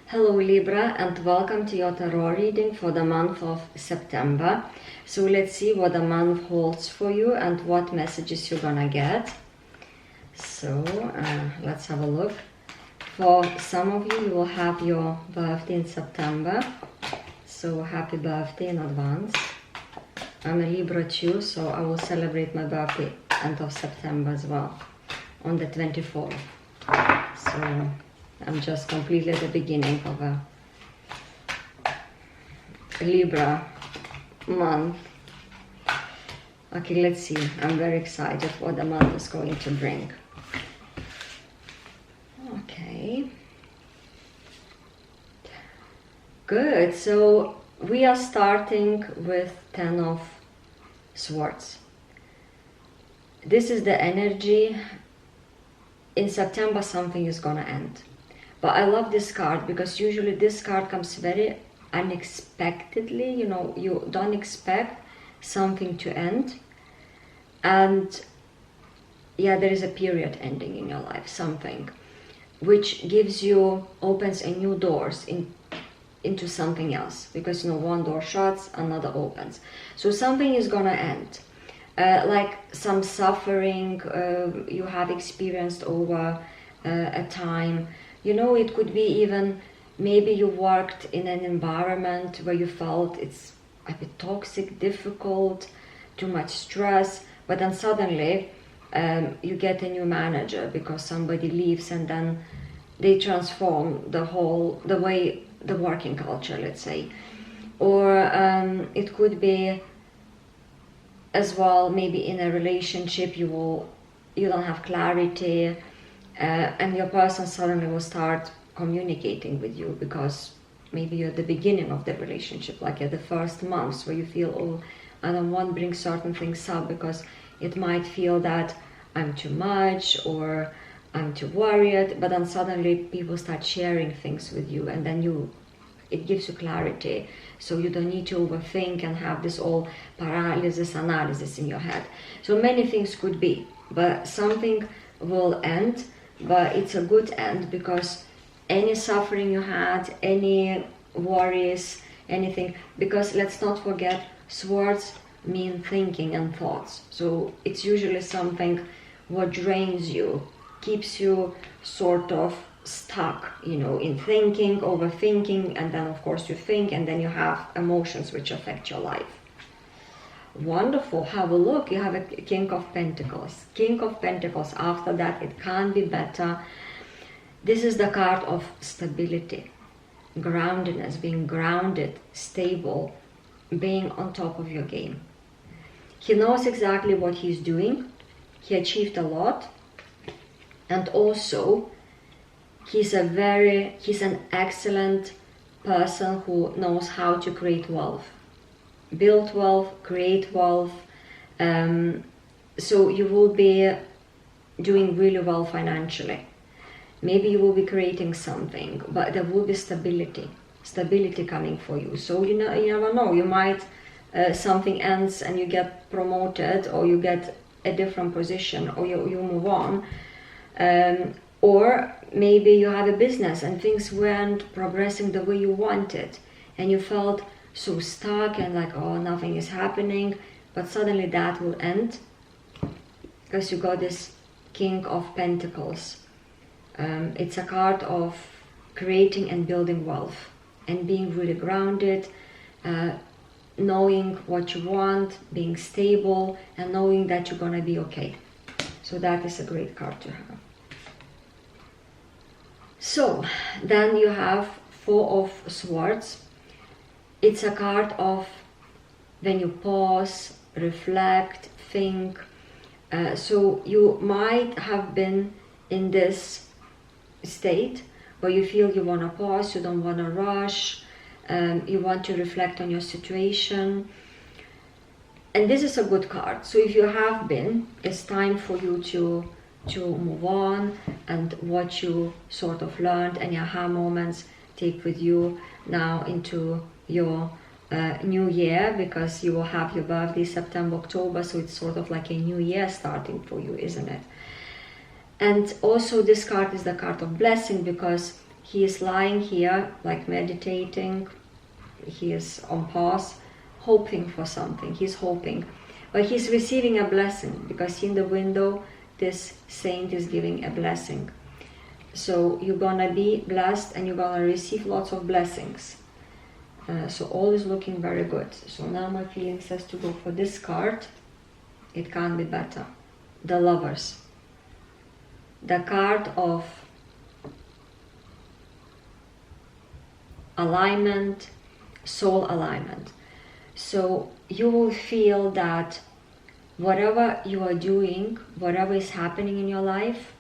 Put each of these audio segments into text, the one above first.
Hello Libra, and welcome to your tarot reading for the month of September. So let's see what the month holds for you and what messages you're gonna get. So let's have a look. For some of you, you will have your birthday in September. So happy birthday in advance. I'm a Libra too, so I will celebrate my birthday end of September as well, on the 24th. So I'm just completely at the beginning of a Libra month. Okay, let's see. I'm very excited what the month is going to bring. Okay. Good. So we are starting with 10 of Swords. This is the energy. In September, something is gonna end. But I love this card because usually this card comes very unexpectedly. You know, you don't expect something to end. And yeah, there is a period ending in your life, something which gives you, opens a new doors into something else. Because, you know, one door shuts, another opens. So something is gonna end. Like some suffering you have experienced over a time. You know, it could be even maybe you worked in an environment where you felt it's a bit toxic, difficult, too much stress, but then suddenly you get a new manager because somebody leaves, and then they transform the way, the working culture, let's say. Or it could be as well, maybe in a relationship you don't have clarity, and your person suddenly will start communicating with you because maybe you're at the beginning of the relationship, like at the first months, where you feel, oh, I don't want to bring certain things up because it might feel that I'm too much or I'm too worried, but then suddenly people start sharing things with you, and then it gives you clarity, so you don't need to overthink and have this all paralysis analysis in your head. So many things could be, but something will end, but it's a good end, because any suffering you had, any worries, anything, because let's not forget, swords mean thinking and thoughts. So it's usually something what drains you, keeps you sort of stuck, you know, in thinking, overthinking, and then of course you think, and then you have emotions which affect your life. Wonderful. Have a look. You have a King of Pentacles. King of Pentacles. After that, it can't be better. This is the card of stability, groundedness, being grounded, stable, being on top of your game. He knows exactly what he's doing. He achieved a lot, and also he's an excellent person who knows how to create wealth, build wealth, create wealth. So you will be doing really well financially. Maybe you will be creating something, but there will be stability coming for you. So you never know, you might something ends and you get promoted, or you get a different position, or you move on. Or maybe you have a business and things weren't progressing the way you wanted, and you felt so stuck and like, oh, nothing is happening, but suddenly that will end because you got this King of Pentacles. It's a card of creating and building wealth and being really grounded, knowing what you want, being stable, and knowing that you're gonna be okay. So that is a great card to have. So then you have Four of Swords. It's a card of when you pause, reflect, think. So you might have been in this state where you feel you want to pause, you don't want to rush, you want to reflect on your situation. And this is a good card. So if you have been, it's time for you to move on, and what you sort of learned and your aha moments take with you now into your new year, because you will have your birthday September, October, so it's sort of like a new year starting for you, isn't it? And also this card is the card of blessing, because he is lying here like meditating, he is on pause, hoping for something. He's hoping, but he's receiving a blessing, because in the window this saint is giving a blessing. So you're gonna be blessed and you're gonna receive lots of blessings. So all is looking very good. So now my feeling says to go for this card. It can't be better. The Lovers. The card of alignment, soul alignment. So you will feel that whatever you are doing, whatever is happening in your life,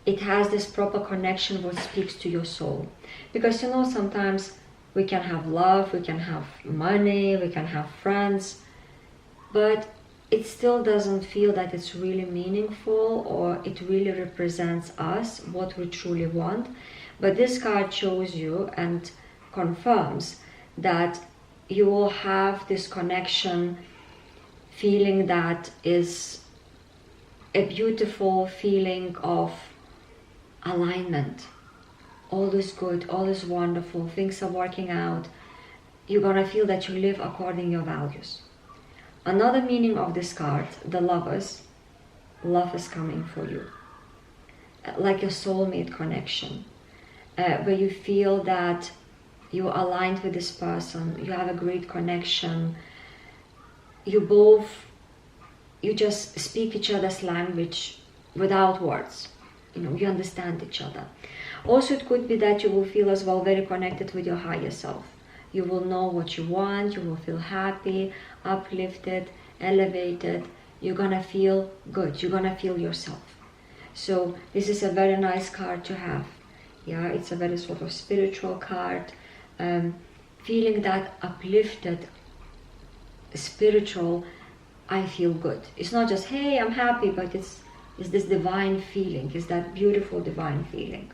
it has this proper connection what speaks to your soul. Because you know, sometimes we can have love, we can have money, we can have friends, but it still doesn't feel that it's really meaningful, or it really represents us, what we truly want. But this card shows you and confirms that you will have this connection, feeling that is a beautiful feeling of alignment. All is good, all is wonderful, things are working out. You're gonna feel that you live according to your values. Another meaning of this card, the Lovers, love is coming for you. Like a soulmate connection, where you feel that you're aligned with this person, you have a great connection, you just speak each other's language without words. You know, you understand each other. Also, it could be that you will feel as well very connected with your higher self. You will know what you want, you will feel happy, uplifted, elevated. You're gonna feel good, you're gonna feel yourself. So this is a very nice card to have. Yeah, it's a very sort of spiritual card. Feeling that uplifted, spiritual, I feel good. It's not just, hey, I'm happy, but it's this divine feeling, it's that beautiful divine feeling.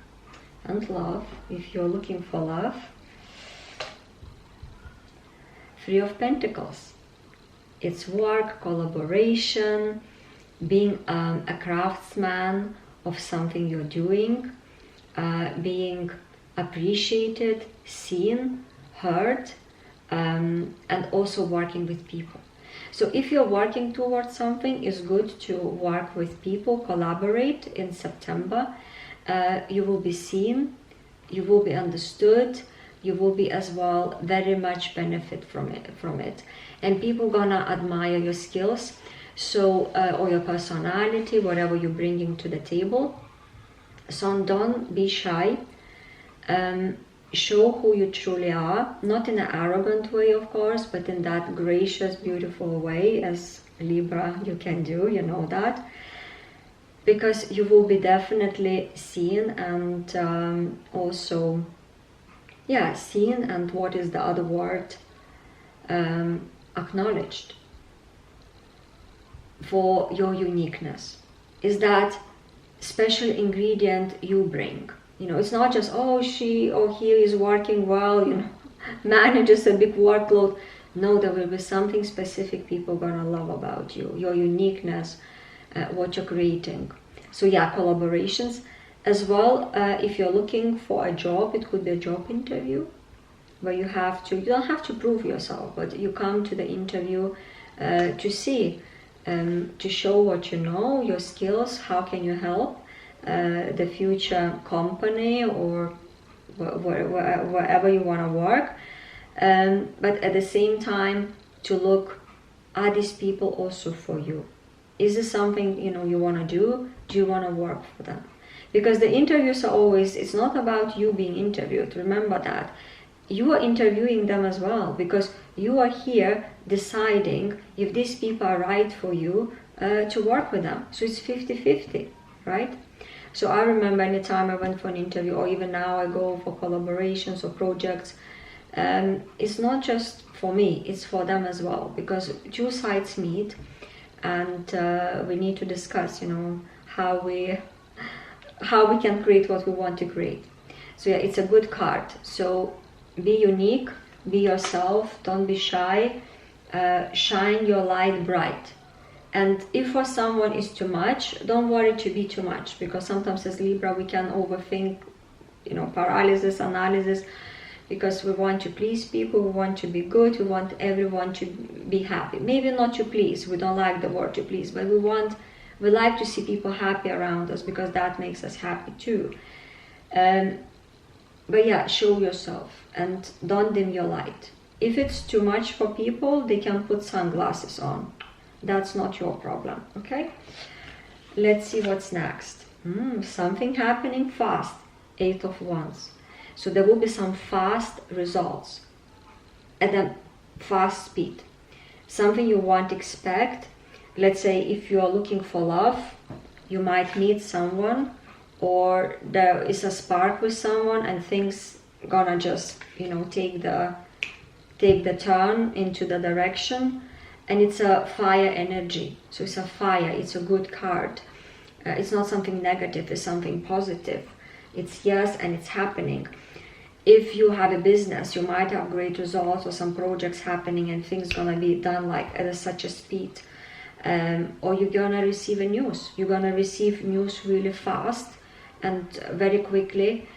And love, if you're looking for love, Three of Pentacles. It's work, collaboration, being a craftsman of something you're doing, being appreciated, seen, heard, and also working with people. So if you're working towards something, it's good to work with people, collaborate in September. You will be seen, you will be understood, you will be as well very much benefit from it. And people gonna admire your skills, so or your personality, whatever you're bringing to the table. So don't be shy. Show who you truly are, not in an arrogant way, of course, but in that gracious, beautiful way, as Libra you can do, you know that. Because you will be definitely seen and also, yeah, seen, and what is the other word? Acknowledged for your uniqueness. Is that special ingredient you bring. You know, it's not just, oh, she or he is working well, you know, manages a big workload. No, there will be something specific people gonna love about you, your uniqueness, what you're creating. So yeah, collaborations as well. If you're looking for a job, it could be a job interview where you don't have to prove yourself, but you come to the interview to see, to show what you know, your skills, how can you help the future company or wherever you want to work, but at the same time to look, are these people also for you? Is this something, you know, you want to do? Do you want to work for them? Because the interviews are always, it's not about you being interviewed. Remember that you are interviewing them as well, because you are here deciding if these people are right for you to work with them. So it's 50-50, right? So I remember anytime I went for an interview, or even now I go for collaborations or projects, it's not just for me, it's for them as well, because two sides meet and we need to discuss, you know, how we can create what we want to create. So yeah, it's a good card. So be unique, be yourself, don't be shy, shine your light bright. And if for someone is too much, don't worry to be too much, because sometimes as Libra we can overthink paralysis analysis, because we want to please people, we want to be good, we want everyone to be happy. Maybe not to please, we don't like the word to please, but we like to see people happy around us, because that makes us happy too. But yeah, show yourself and don't dim your light. If it's too much for people, they can put sunglasses on. That's not your problem, okay? Let's see what's next. Something happening fast. 8 of Wands. So there will be some fast results at a fast speed. Something you won't expect. Let's say if you are looking for love, you might meet someone, or there is a spark with someone, and things gonna just take the turn into the direction. And it's a fire energy, so it's a fire, it's a good card. It's not something negative, it's something positive. It's yes, and it's happening. If you have a business, you might have great results, or some projects happening, and things gonna be done like at such a speed. Or you're gonna receive a news. You're gonna receive news really fast and very quickly.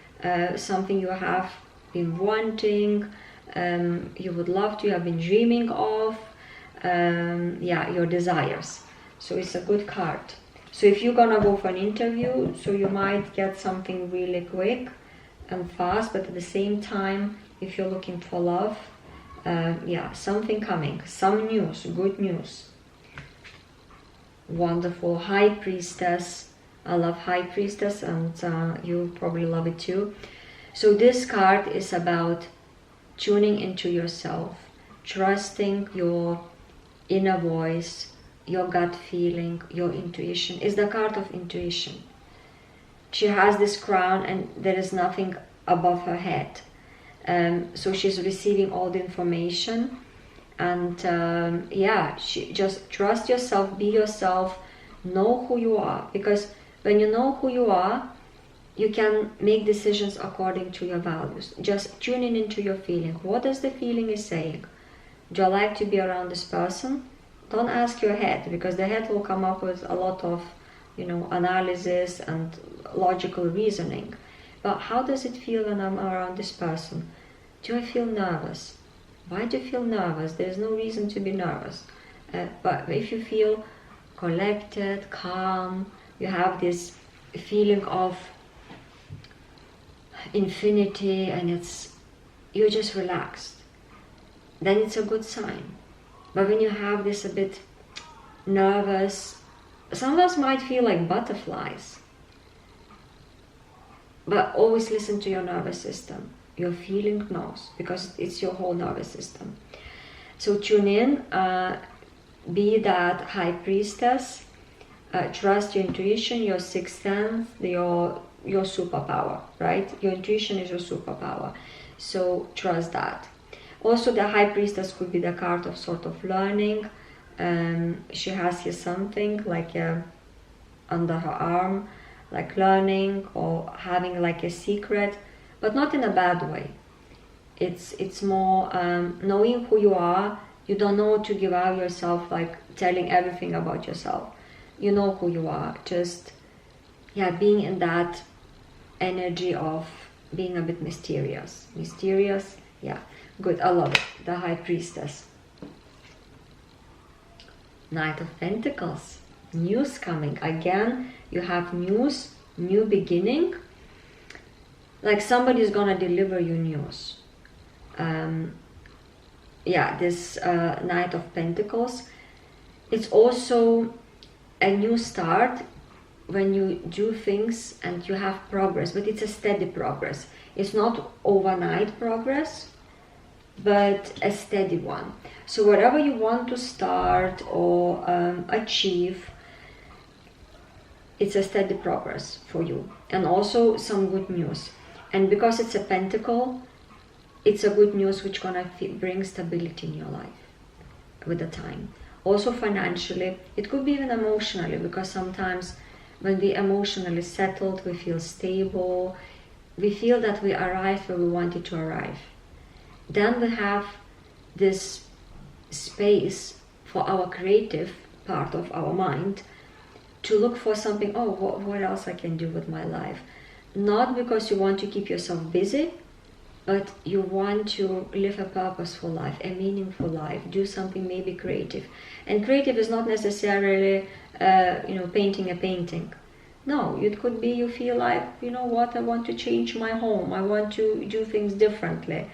Something you have been wanting, you would love to, you have been dreaming of. Your desires. So it's a good card. So if you're gonna go for an interview, so you might get something really quick and fast, but at the same time, if you're looking for love, something coming, some news, good news. Wonderful. High Priestess. I love High Priestess, and you probably love it too. So this card is about tuning into yourself, trusting your inner voice, your gut feeling, your intuition. Is the card of intuition. She has this crown and there is nothing above her head. So she's receiving all the information, and she just trust yourself, be yourself, know who you are, because when you know who you are, you can make decisions according to your values. Just tuning into your feeling. What is the feeling is saying? Do I like to be around this person? Don't ask your head, because the head will come up with a lot of analysis and logical reasoning. But how does it feel when I'm around this person? Do I feel nervous? Why do you feel nervous? There's no reason to be nervous. But if you feel collected, calm, you have this feeling of infinity, and you're just relaxed, then it's a good sign. But when you have this a bit nervous, some of us might feel like butterflies. But always listen to your nervous system. Your feeling knows, because it's your whole nervous system. So tune in, be that High Priestess, trust your intuition, your sixth sense, your superpower, right? Your intuition is your superpower. So trust that. Also, the High Priestess could be the card of sort of learning. She has here something like under her arm, like learning or having like a secret, but not in a bad way. It's more knowing who you are. You don't know to give out yourself, like telling everything about yourself. You know who you are. Just being in that energy of being a bit mysterious. Good, I love it. The High Priestess. Knight of Pentacles. News coming. Again, you have news, new beginning. Like somebody's gonna deliver you news. This Knight of Pentacles. It's also a new start when you do things and you have progress, but it's a steady progress. It's not overnight progress, but a steady one. So whatever you want to start or achieve, it's a steady progress for you, and also some good news. And because it's a pentacle, it's a good news which gonna bring stability in your life with the time. Also financially, it could be even emotionally, because sometimes when we emotionally settled, we feel stable, we feel that we arrived where we wanted to arrive. Then we have this space for our creative part of our mind to look for something, what else I can do with my life. not because you want to keep yourself busy, but you want to live a purposeful life, a meaningful life, do something maybe creative. And creative is not necessarily, painting a painting. No, it could be you feel like, you know what, I want to change my home, I want to do things differently,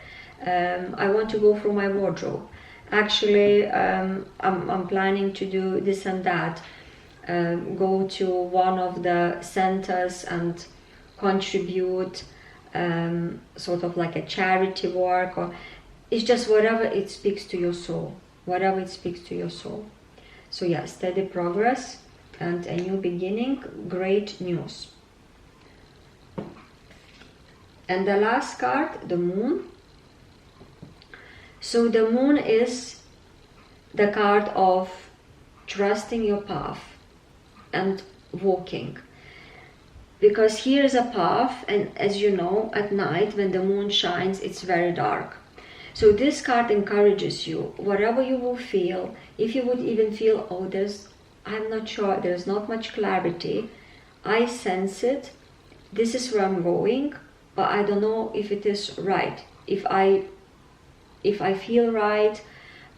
I want to go through my wardrobe. Actually, I'm planning to do this and that, go to one of the centers and contribute, sort of like a charity work, or it's just whatever it speaks to your soul, whatever it speaks to your soul. So yeah, steady progress and a new beginning, great news. And the last card, the Moon. So the Moon is the card of trusting your path and walking. Because here is a path, and as you know, at night when the moon shines, it's very dark. So this card encourages you, whatever you will feel, if you would even feel, oh, I'm not sure, there's not much clarity, I sense it, this is where I'm going, but I don't know if it is right, if I feel right,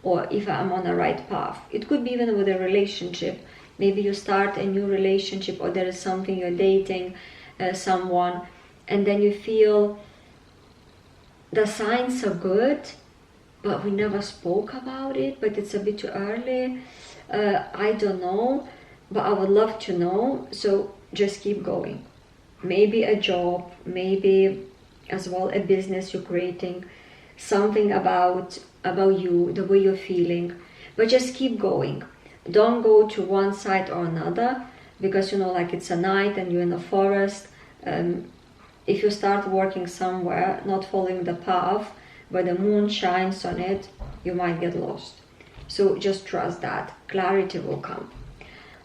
or if I'm on the right path. It could be even with a relationship. Maybe you start a new relationship, or there is something you're dating, someone, and then you feel the signs are good, but we never spoke about it, but it's a bit too early. I don't know, but I would love to know, so just keep going. Maybe a job, maybe as well a business you're creating, something about you, the way you're feeling, but just keep going. Don't go to one side or another, because like it's a night and you're in the forest. If you start working somewhere, not following the path, where the moon shines on it, you might get lost. So just trust that clarity will come.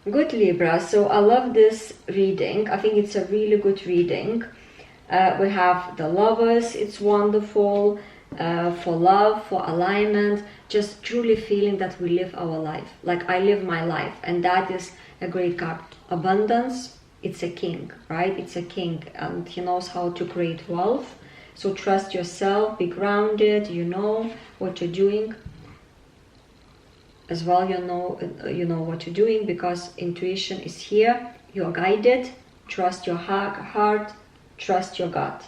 Good, Libra. So I love this reading. I think it's a really good reading. We have the Lovers, it's wonderful. For love, for alignment, just truly feeling that we live our life, like I live my life, and that is a great card. Abundance, it's a king, right? It's a king, and he knows how to create wealth. So trust yourself, be grounded, you know what you're doing. As well, you know what you're doing, because intuition is here, you're guided. Trust your heart, trust your gut.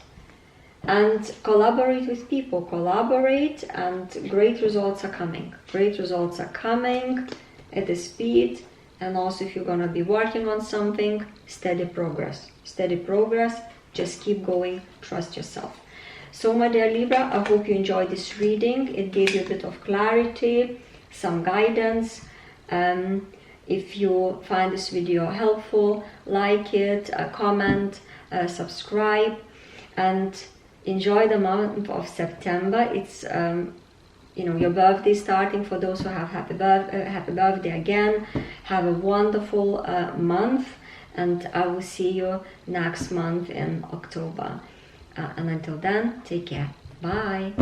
And collaborate with people, collaborate, and great results are coming. Great results are coming at a speed. And also, if you're gonna be working on something, steady progress. Steady progress, just keep going, trust yourself. So my dear Libra, I hope you enjoyed this reading. It gave you a bit of clarity, some guidance. If you find this video helpful, like it, comment, subscribe, and enjoy the month of September. It's your birthday starting. For those who have happy birthday again. Have a wonderful month, and I will see you next month in October. And until then, take care. Bye.